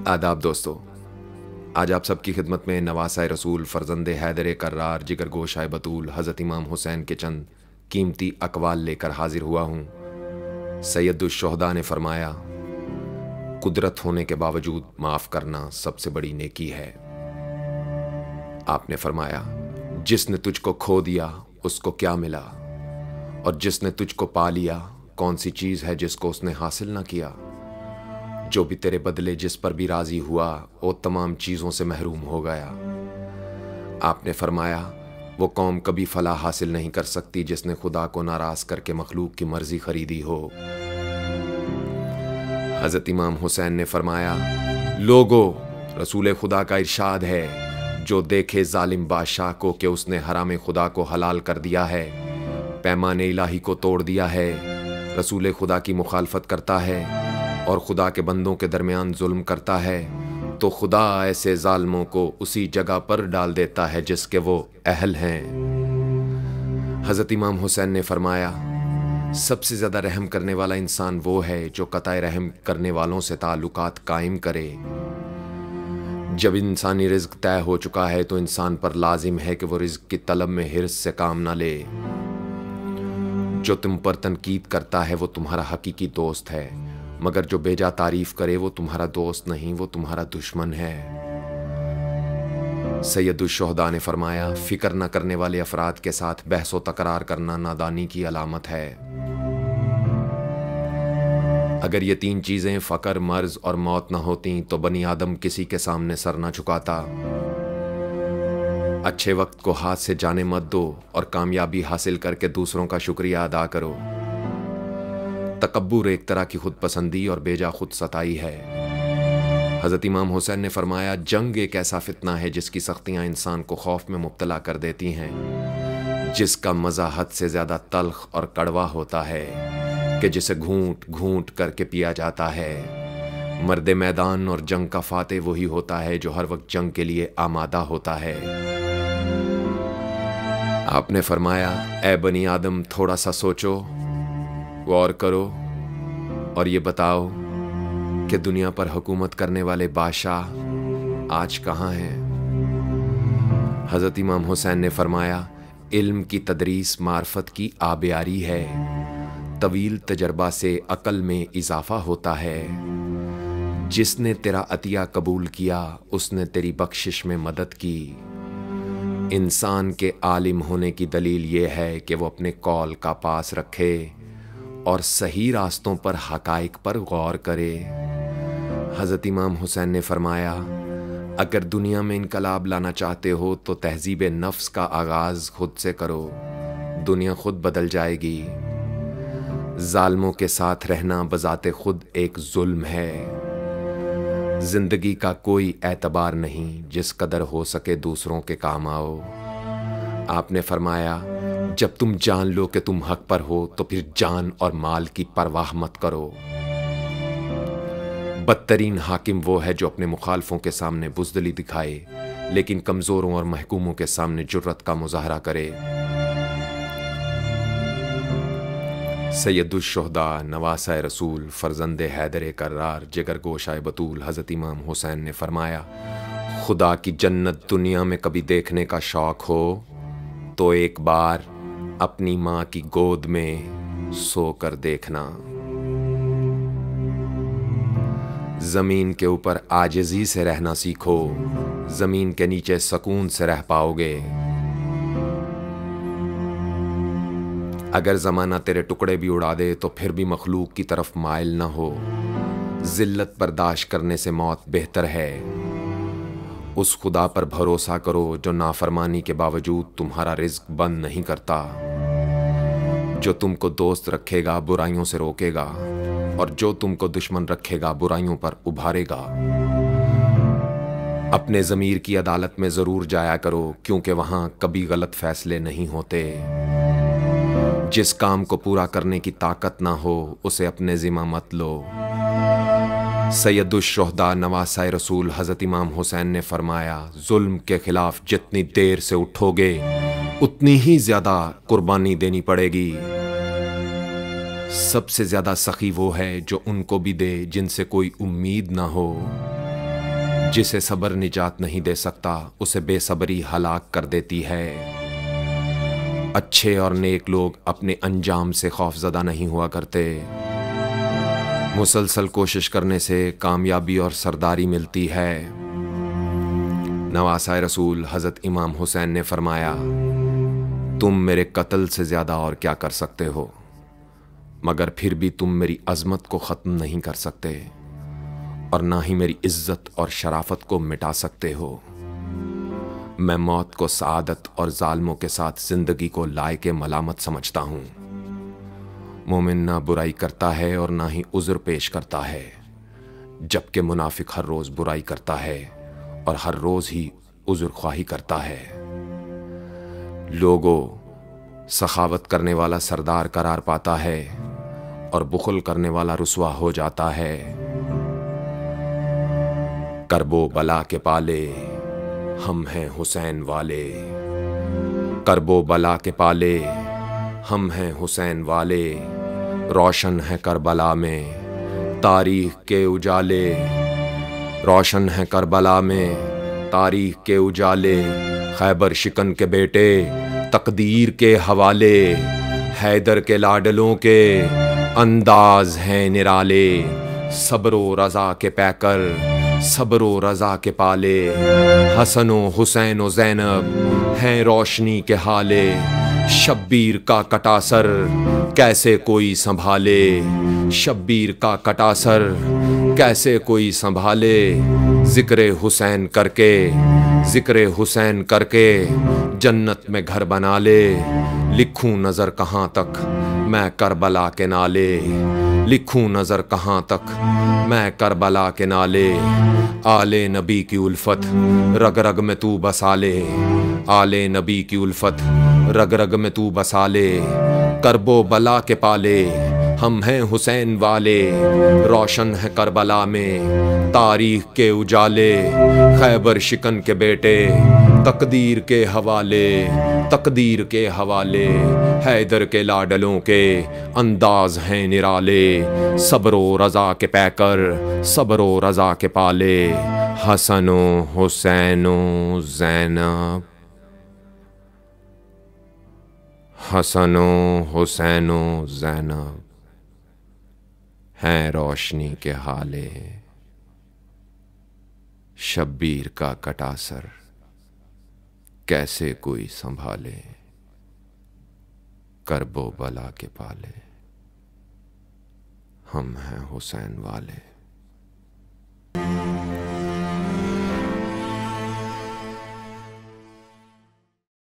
आदाब दोस्तों, आज आप सबकी खिदमत में नवासाए रसूल फर्जंदे हैदर कर्रार जिगर गोशाए बतूल हज़रत इमाम हुसैन के चंद कीमती अकवाल लेकर हाजिर हुआ हूँ। सैयदुश्शोहदा ने फरमाया, कुदरत होने के बावजूद माफ़ करना सबसे बड़ी नेकी है। आपने फरमाया, जिसने तुझको खो दिया उसको क्या मिला, और जिसने तुझको पा लिया कौन सी चीज़ है जिसको उसने हासिल ना किया। जो भी तेरे बदले जिस पर भी राजी हुआ वो तमाम चीज़ों से महरूम हो गया। आपने फरमाया, वो कौम कभी फलाह हासिल नहीं कर सकती जिसने खुदा को नाराज़ करके मखलूक की मर्जी खरीदी हो। हज़रत इमाम हुसैन ने फरमाया, लोगो, रसूल खुदा का इरशाद है, जो देखे जालिम बादशाह को कि उसने हराम खुदा को हलाल कर दिया है, पैमाने इलाही को तोड़ दिया है, रसूल खुदा की मुखालफत करता है और खुदा के बंदों के दरमियान जुल्म करता है, तो खुदा ऐसे जालिमों को उसी जगह पर डाल देता है जिसके वो अहल हैं। हज़रत इमाम हुसैन ने फरमाया, सबसे ज़्यादा रहम करने वाला इंसान वो है जो कताए रहम करने वालों से ताल्लुकात कायम करे। जब इंसानी रिज़्क तय हो चुका है तो इंसान पर लाजिम है कि वो रिज़्क की तलब में हिर्स से काम ना ले। जो तुम पर तनकीद करता है वो तुम्हारा हकीकी दोस्त है, मगर जो बेजा तारीफ करे वो तुम्हारा दोस्त नहीं, वो तुम्हारा दुश्मन है। सैयदुश्शोहदा ने फरमाया, फिक्र न करने वाले अफराद के साथ बहस व तकरार करना नादानी की अलामत है। अगर ये तीन चीज़ें फ़क्र, मर्ज और मौत न होती तो बनी आदम किसी के सामने सर न झुकाता। अच्छे वक्त को हाथ से जाने मत दो और कामयाबी हासिल करके दूसरों का शुक्रिया अदा करो। तकब्बुर एक तरह की खुद पसंदी और बेजा खुद सताई है। हज़रत इमाम हुसैन ने फरमाया, जंग एक ऐसा फितना है जिसकी सख्तियाँ इंसान को खौफ में मुब्तला कर देती हैं, जिसका मज़ा हद से ज़्यादा तल्ख और कड़वा होता है कि जिसे घूंट घूंट करके पिया जाता है। मर्द मैदान और जंग का फातेह वही होता है जो हर वक्त जंग के लिए आमादा होता है। आपने फरमाया, ए बनी आदम, थोड़ा सा सोचो, गौर करो और ये बताओ कि दुनिया पर हुकूमत करने वाले बादशाह आज कहाँ हैं। हज़रत इमाम हुसैन ने फरमाया, इल्म की तदरीस मार्फत की आबियारी है, तवील तजर्बा से अकल में इजाफा होता है। जिसने तेरा अतिया कबूल किया उसने तेरी बख्शिश में मदद की। इंसान के आलिम होने की दलील ये है कि वो अपने कौल का पास रखे और सही रास्तों पर हकाइक पर गौर करे। हज़रत इमाम हुसैन ने फरमाया, अगर दुनिया में इनकलाब लाना चाहते हो तो तहज़ीब नफ्स का आगाज़ खुद से करो, दुनिया खुद बदल जाएगी। जालिमों के साथ रहना बज़ाते खुद एक जुल्म है। ज़िंदगी का कोई एतबार नहीं, जिस कदर हो सके दूसरों के काम आओ। आपने फरमाया, जब तुम जान लो कि तुम हक पर हो तो फिर जान और माल की परवाह मत करो। बदतरीन हाकिम वो है जो अपने मुखालफों के सामने बुज़दिली दिखाए लेकिन कमज़ोरों और महकूमों के सामने जुर्रत का मुजाहरा करे। सैयदुश्शोहदा नवासाए रसूल फर्जंदे हैदर कर्रार जिगर गोशाए बतूल हज़रत इमाम हुसैन ने फरमाया, खुदा की जन्नत दुनिया में कभी देखने का शौक़ हो तो एक बार अपनी माँ की गोद में सो कर देखना। ज़मीन के ऊपर आजिज़ी से रहना सीखो, ज़मीन के नीचे सुकून से रह पाओगे। अगर ज़माना तेरे टुकड़े भी उड़ा दे तो फिर भी मखलूक की तरफ माइल न हो। ज़िल्लत बर्दाश्त करने से मौत बेहतर है। उस खुदा पर भरोसा करो जो नाफरमानी के बावजूद तुम्हारा रिज़्क बंद नहीं करता, जो तुमको दोस्त रखेगा बुराइयों से रोकेगा और जो तुमको दुश्मन रखेगा बुराइयों पर उभारेगा। अपने ज़मीर की अदालत में ज़रूर जाया करो, क्योंकि वहाँ कभी गलत फैसले नहीं होते। जिस काम को पूरा करने की ताकत ना हो उसे अपने ज़िम्मा मत लो। सैयदुश्शोहदा नवासाए रसूल हज़रत इमाम हुसैन ने फरमाया, जुल्म के खिलाफ जितनी देर से उठोगे उतनी ही ज़्यादा कुर्बानी देनी पड़ेगी। सबसे ज़्यादा सखी वो है जो उनको भी दे जिनसे कोई उम्मीद ना हो। जिसे सब्र निजात नहीं दे सकता उसे बेसब्री हलाक कर देती है। अच्छे और नेक लोग अपने अंजाम से खौफजदा नहीं हुआ करते। मुसलसल कोशिश करने से कामयाबी और सरदारी मिलती है। नवासा रसूल हज़रत इमाम हुसैन ने फरमाया, तुम मेरे कत्ल से ज़्यादा और क्या कर सकते हो, मगर फिर भी तुम मेरी अज़मत को ख़त्म नहीं कर सकते और ना ही मेरी इज़्ज़त और शराफत को मिटा सकते हो। मैं मौत को सआदत और जालिमों के साथ ज़िंदगी को लायक मलामत समझता हूँ। मोमिन ना बुराई करता है और ना ही उज़्र पेश करता है, जबकि मुनाफिक हर रोज़ बुराई करता है और हर रोज़ ही उज़्र ख्वाही करता है। लोगों, सखावत करने वाला सरदार करार पाता है और बुखल करने वाला रुसवा हो जाता है। करबो बला के पाले हम हैं हुसैन वाले, करबो बला के पाले हम हैं हुसैन वाले। रोशन है करबला में तारीख के उजाले, रोशन है करबला में तारीख के उजाले। खैबर शिकन के बेटे तकदीर के हवाले, हैदर के लाडलों के अंदाज हैं निराले। सब्रो रज़ा के पैकर सब्रो रज़ा के पाले, हसनो हुसैन व ज़ैनब हैं रोशनी के हाले। शब्बीर का कटासर कैसे कोई संभाले, शब्बीर का कटासर कैसे कोई संभाले। ज़िक्र हुसैन करके ज़िक्र हुसैन करके जन्नत में घर बना ले। लिखूं नज़र कहाँ तक मैं करबला के नाले, लिखूं नज़र कहाँ तक मैं करबला के नाले। आले नबी की उल्फत रग रग में तू बसा ले, आले नबी की उल्फत रग रग में तू बसा ले। करबो बला के पाले हम हैं हुसैन वाले, रोशन है करबला में तारीख के उजाले। खैबर शिकन के बेटे तकदीर के हवाले, तकदीर के हवाले। हैदर के लाडलों के अंदाज हैं निराले। सब्रो रज़ा के पैकर सब्रो रज़ा के पाले। हसनो हुसैनो ज़ैनब, हसनो हुसैनो ज़ैनब हैं रोशनी के हाले। शब्बीर का कटासर कैसे कोई संभाले, करबो बला के पाले हम हैं हुसैन वाले।